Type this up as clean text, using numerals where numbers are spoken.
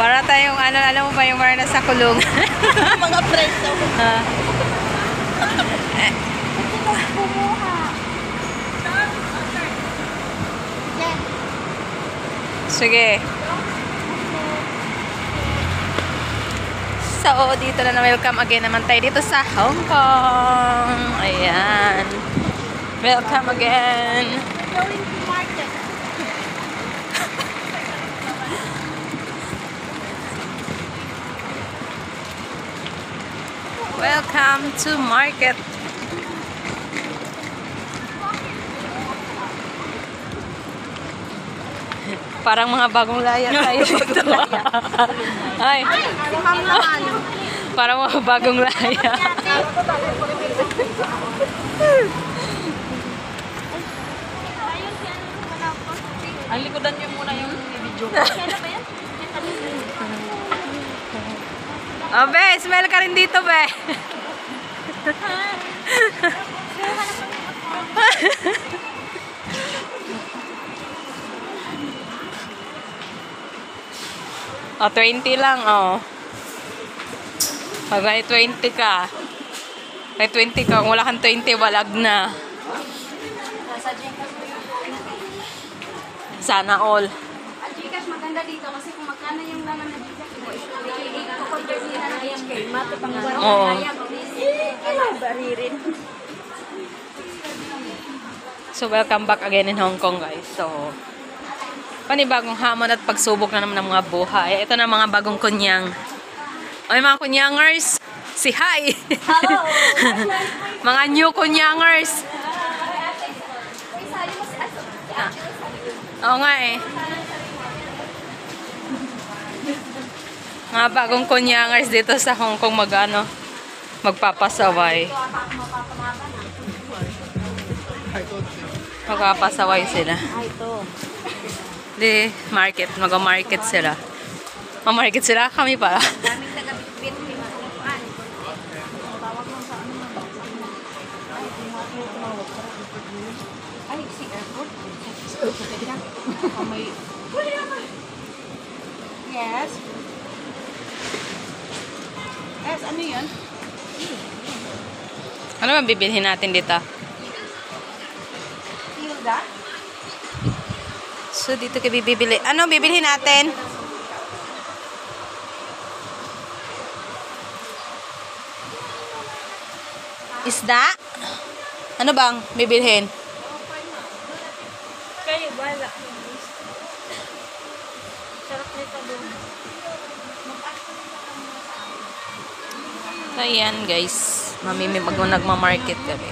Para tayong, ano, alam mo ba yung mga nasa kulong? Mga preso. Sige. So, dito na welcome again naman tayo dito sa Hong Kong. Ayan. Welcome again. Going to market. Welcome to market. Parang mga bagong laya tayo dito. Ay, Si Ma'am naman. parang mga bagong laya. Ang likodan niyo muna yung video. Oh, be, smell ka rin dito, be. Oh, 20 lang, oh. Pag may 20 ka, may 20 ka, kung wala kang 20, walag na. Sana all. Ang Gcash maganda dito kasi kung magkano yung laman na Gcash mo, i-compare nila na yung game. Mati pang Oo. baririn. So, welcome back again in Hong Kong, guys. So, panibagong hamon at pagsubok na naman ng mga buhay. Ito na mga bagong kunyang. Ay, mga kunyangers, si hi! Hello! Mga new kunyangers. Oo nga eh. Mga bagong kunyangers dito sa Hong Kong magpapasaway. Magpapasaway sila. Ay, ito. Di, mag-market sila. Ma-market sila, kami pala. Daming taga-bitbit. Tawag mo sa ano. Ay, si airport. May... Yes. Yes, ano yun? Ano ba bibilhin natin dito? Hilda? So, dito kayo bibili. Ano bibilhin natin? Isda? Ano bang bibilhin? Kayo, wala. Sarap nito doon. So, ayan guys. Nagmamarket kami.